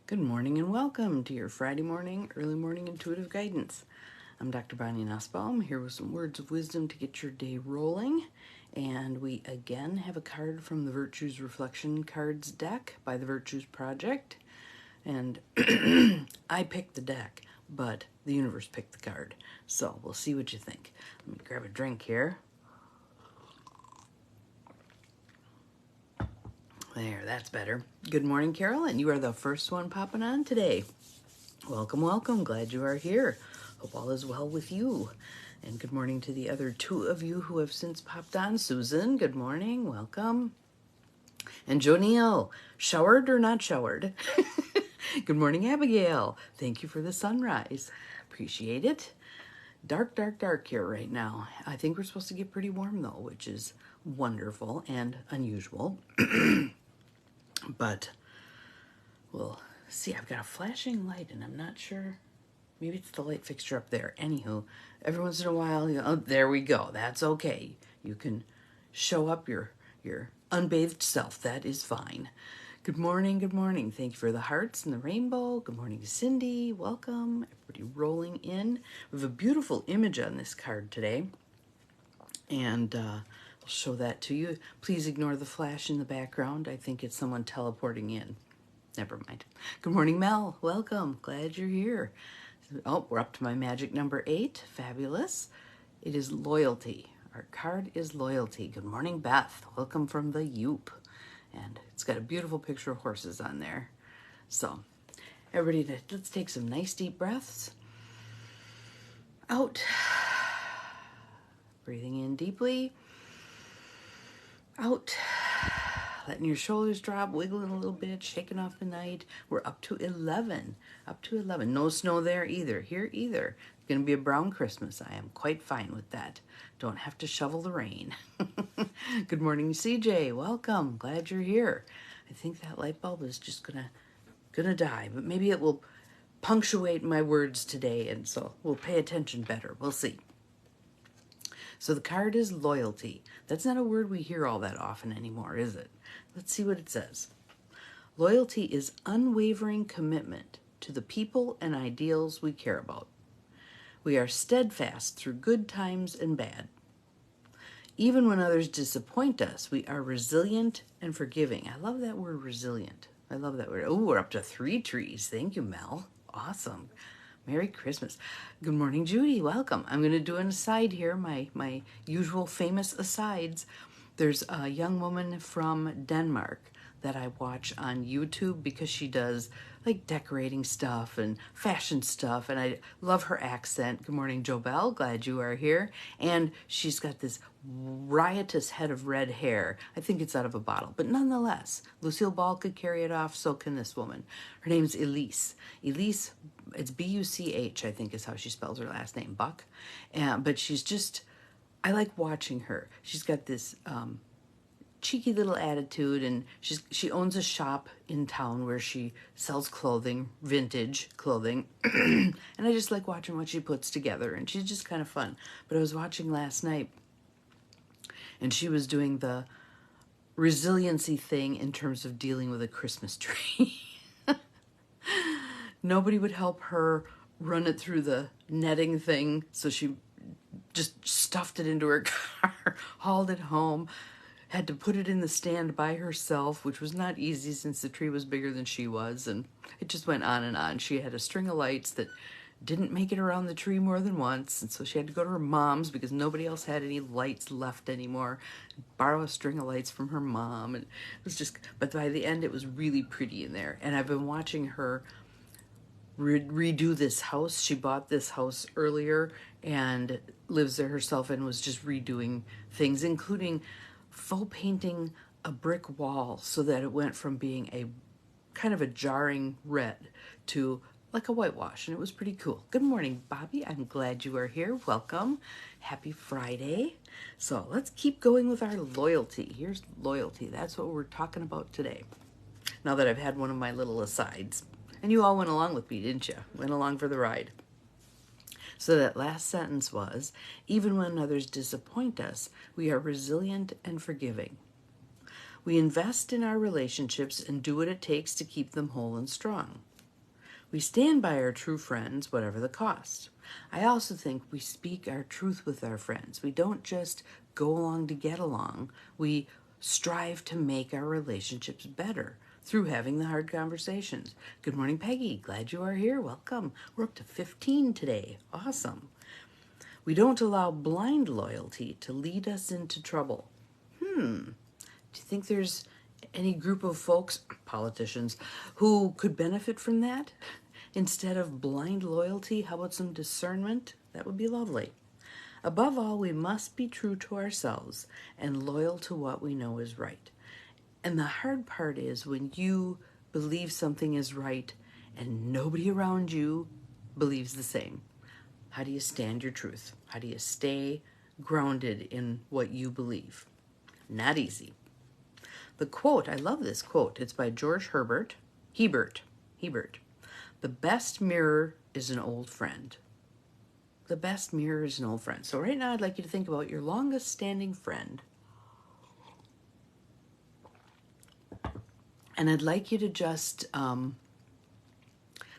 Good morning and welcome to your Friday morning, early morning intuitive guidance. I'm Dr. Bonnie Nussbaum here with some words of wisdom to get your day rolling. And we again have a card from the Virtues Reflection Cards deck by the Virtues Project. And I picked the deck, but the universe picked the card. So we'll see what you think. Let me grab a drink here. There, that's better. Good morning, Carolyn. You are the first one popping on today. Welcome, welcome. Glad you are here. Hope all is well with you. And good morning to the other two of you who have since popped on. Susan, good morning. Welcome. And Jonille, showered or not showered? Good morning, Abigail. Thank you for the sunrise. Appreciate it. Dark, dark, dark here right now. I think we're supposed to get pretty warm though, which is wonderful and unusual. But we'll see. I've got a flashing light and I'm not sure. Maybe it's the light fixture up there. Anywho, every once in a while, oh, there we go. That's okay. You can show up your unbathed self. That is fine. Good morning, good morning. Thank you for the hearts and the rainbow. Good morning, Cindy. Welcome. Everybody rolling in. We have a beautiful image on this card today. And I'll show that to you. Please ignore the flash in the background. I think it's someone teleporting in. Never mind. Good morning, Mel. Welcome. Glad you're here. Oh, we're up to my magic number 8. Fabulous. It is loyalty. Our card is loyalty. Good morning, Beth. Welcome from the Yoop. And it's got a beautiful picture of horses on there. So, everybody, let's take some nice deep breaths. Out. Breathing in deeply. Out. Letting your shoulders drop, wiggling a little bit, shaking off the night. We're up to 11. Up to 11. No snow there either. Here either. It's going to be a brown Christmas. I am quite fine with that. Don't have to shovel the rain. Good morning, CJ. Welcome. Glad you're here. I think that light bulb is just gonna die, but maybe it will punctuate my words today, and so we'll pay attention better. We'll see. So the card is loyalty. That's not a word we hear all that often anymore, is it? Let's see what it says. Loyalty is unwavering commitment to the people and ideals we care about. We are steadfast through good times and bad. Even when others disappoint us, we are resilient and forgiving. I love that word, resilient. I love that word. Oh, we're up to 3 trees. Thank you, Mel. Awesome. Merry Christmas. Good morning, Judy. Welcome. I'm going to do an aside here, my usual famous asides. There's a young woman from Denmark that I watch on YouTube because she does like decorating stuff and fashion stuff, and I love her accent. Good morning, Jobelle. Glad you are here. And she's got this riotous head of red hair. I think it's out of a bottle, but nonetheless, Lucille Ball could carry it off, so can this woman. Her name's Elise. Elise, it's B-U-C-H, I think is how she spells her last name, Buck. But she's just, I like watching her. She's got this cheeky little attitude, and she owns a shop in town where she sells clothing, vintage clothing, and I just like watching what she puts together, and she's just kind of fun. But I was watching last night, and she was doing the resiliency thing in terms of dealing with a Christmas tree. Nobody would help her run it through the netting thing, so she just stuffed it into her car, hauled it home, had to put it in the stand by herself, which was not easy since the tree was bigger than she was, and it just went on and on. She had a string of lights that didn't make it around the tree more than once, and so she had to go to her mom's because nobody else had any lights left anymore, borrow a string of lights from her mom, and it was just, but by the end it was really pretty in there. And I've been watching her redo this house. She bought this house earlier and lives there herself and was just redoing things, including faux painting a brick wall so that it went from being a kind of a jarring red to like a whitewash, and it was pretty cool. Good morning, Bobby. I'm glad you are here. Welcome. Happy Friday. So let's keep going with our loyalty. Here's loyalty. That's what we're talking about today. Now that I've had one of my little asides. And you all went along with me, didn't you? Went along for the ride. So that last sentence was, even when others disappoint us, we are resilient and forgiving. We invest in our relationships and do what it takes to keep them whole and strong. We stand by our true friends, whatever the cost. I also think we speak our truth with our friends. We don't just go along to get along. We strive to make our relationships better through having the hard conversations. Good morning, Peggy. Glad you are here. Welcome. We're up to 15 today. Awesome. We don't allow blind loyalty to lead us into trouble. Do you think there's any group of folks, politicians, who could benefit from that? Instead of blind loyalty, how about some discernment? That would be lovely. Above all, we must be true to ourselves and loyal to what we know is right. And the hard part is when you believe something is right and nobody around you believes the same. How do you stand your truth? How do you stay grounded in what you believe? Not easy. The quote, I love this quote. It's by George Hebert. The best mirror is an old friend. The best mirror is an old friend. So right now I'd like you to think about your longest standing friend. And I'd like you to just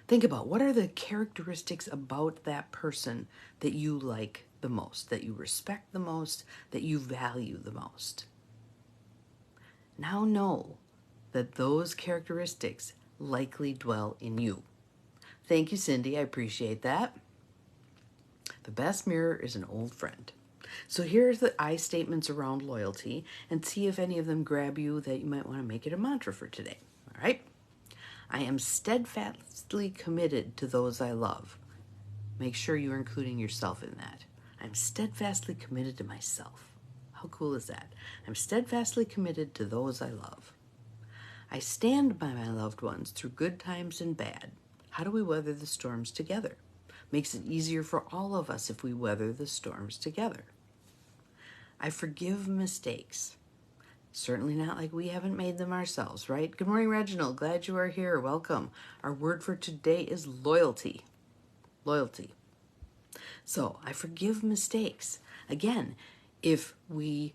think about what are the characteristics about that person that you like the most, that you respect the most, that you value the most. Now know that those characteristics likely dwell in you. Thank you, Cindy. I appreciate that. The best mirror is an old friend. So here's the I statements around loyalty and see if any of them grab you that you might want to make it a mantra for today. All right? I am steadfastly committed to those I love. Make sure you're including yourself in that. I'm steadfastly committed to myself. How cool is that? I'm steadfastly committed to those I love. I stand by my loved ones through good times and bad. How do we weather the storms together? Makes it easier for all of us if we weather the storms together. I forgive mistakes. Certainly not like we haven't made them ourselves, right? Good morning, Reginald. Glad you are here. Welcome. Our word for today is loyalty. Loyalty. So I forgive mistakes. Again, if we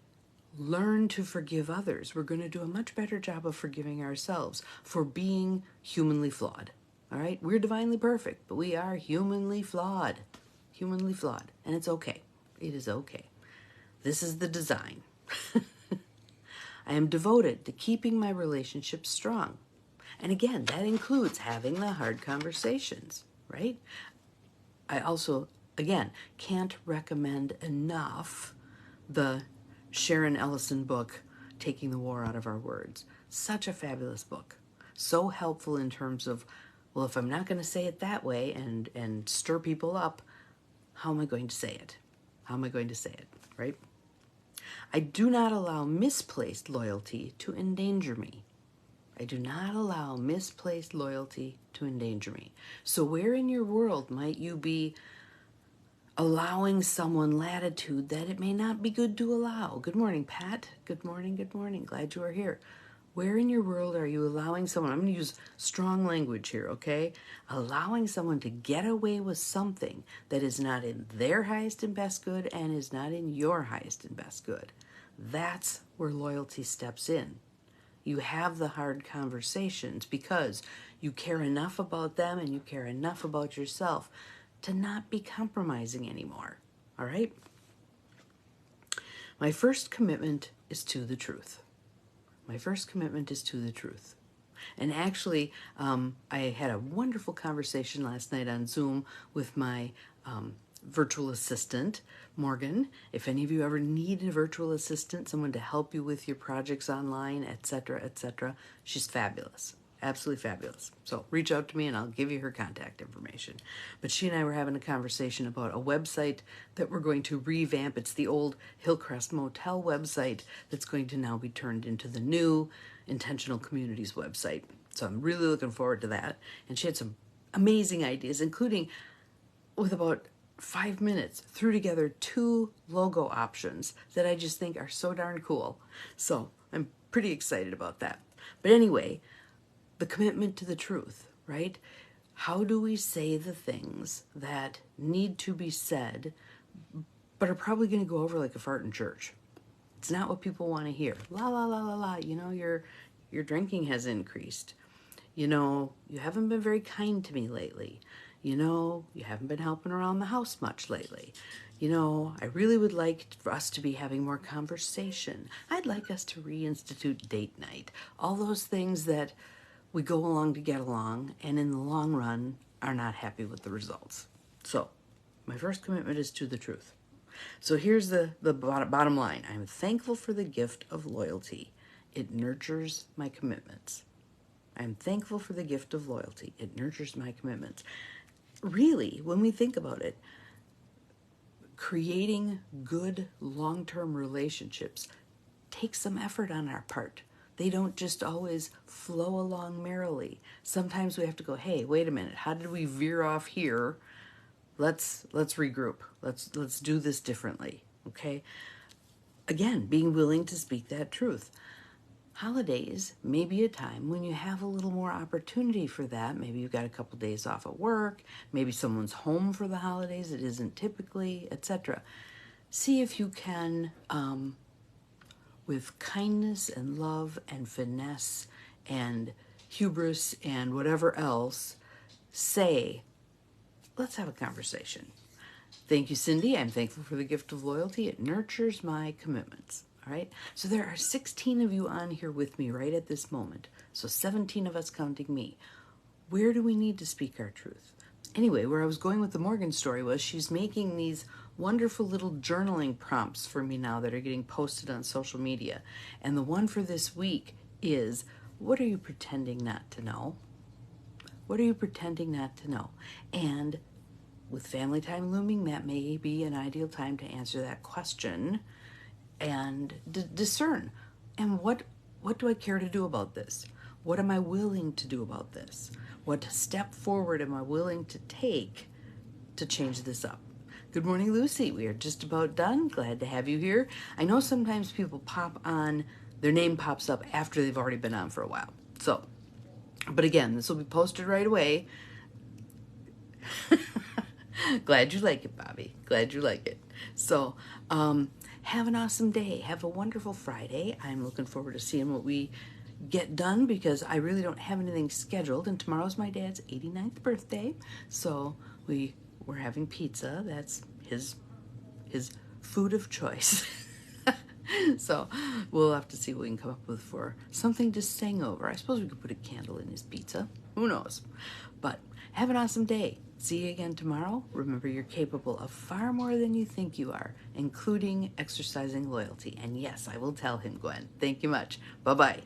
learn to forgive others, we're going to do a much better job of forgiving ourselves for being humanly flawed. All right? We're divinely perfect, but we are humanly flawed. Humanly flawed. And it's okay. It is okay. This is the design. I am devoted to keeping my relationships strong. And again, that includes having the hard conversations, right? I also, again, can't recommend enough the Sharon Ellison book, Taking the War Out of Our Words. Such a fabulous book. So helpful in terms of, well, if I'm not going to say it that way and stir people up, how am I going to say it? How am I going to say it, right? I do not allow misplaced loyalty to endanger me. I do not allow misplaced loyalty to endanger me. So where in your world might you be allowing someone latitude that it may not be good to allow? Good morning, Pat. Good morning, good morning. Glad you are here. Where in your world are you allowing someone, I'm going to use strong language here, okay? Allowing someone to get away with something that is not in their highest and best good and is not in your highest and best good. That's where loyalty steps in. You have the hard conversations because you care enough about them and you care enough about yourself to not be compromising anymore. All right? My first commitment is to the truth. My first commitment is to the truth. And actually, I had a wonderful conversation last night on Zoom with my virtual assistant, Morgan. If any of you ever need a virtual assistant, someone to help you with your projects online, etc., she's fabulous. Absolutely fabulous. So reach out to me and I'll give you her contact information. But she and I were having a conversation about a website that we're going to revamp. It's the old Hillcrest Motel website that's going to now be turned into the new Intentional Communities website. So I'm really looking forward to that. And she had some amazing ideas, including with about 5 minutes, threw together 2 logo options that I just think are so darn cool. So I'm pretty excited about that. But anyway, the commitment to the truth, right? How do we say the things that need to be said, but are probably going to go over like a fart in church? It's not what people want to hear. La, la, la, la, la. You know, your drinking has increased. You haven't been very kind to me lately. You haven't been helping around the house much lately. I really would like for us to be having more conversation. I'd like us to reinstitute date night. All those things that we go along to get along, and in the long run are not happy with the results. So, my first commitment is to the truth. So here's the bottom line. I'm thankful for the gift of loyalty. It nurtures my commitments. I'm thankful for the gift of loyalty. It nurtures my commitments. Really, when we think about it, creating good long-term relationships takes some effort on our part. They don't just always flow along merrily. Sometimes we have to go, hey, wait a minute, how did we veer off here? Let's regroup. Let's do this differently. Okay? Again, being willing to speak that truth. Holidays may be a time when you have a little more opportunity for that. Maybe you've got a couple days off at work. Maybe someone's home for the holidays. It isn't typically, etc. See if you can, with kindness and love and finesse and hubris and whatever else, say, let's have a conversation. Thank you, Cindy. I'm thankful for the gift of loyalty. It nurtures my commitments. All right. So there are 16 of you on here with me right at this moment. So 17 of us counting me. Where do we need to speak our truth? Anyway, where I was going with the Morgan story was she's making these wonderful little journaling prompts for me now that are getting posted on social media. And the one for this week is, what are you pretending not to know? What are you pretending not to know? And with family time looming, that may be an ideal time to answer that question and discern. And what do I care to do about this? What am I willing to do about this? What step forward am I willing to take to change this up? Good morning, Lucy. We are just about done. Glad to have you here. I know sometimes people pop on, their name pops up after they've already been on for a while. So, but again, this will be posted right away. Glad you like it, Bobby. Glad you like it. So, have an awesome day. Have a wonderful Friday. I'm looking forward to seeing what we get done because I really don't have anything scheduled. And tomorrow's my dad's 89th birthday. So we're having pizza. That's his food of choice. So we'll have to see what we can come up with for something to sing over. I suppose we could put a candle in his pizza. Who knows? But have an awesome day. See you again tomorrow. Remember, you're capable of far more than you think you are, including exercising loyalty. And yes, I will tell him, Gwen. Thank you much. Bye-bye.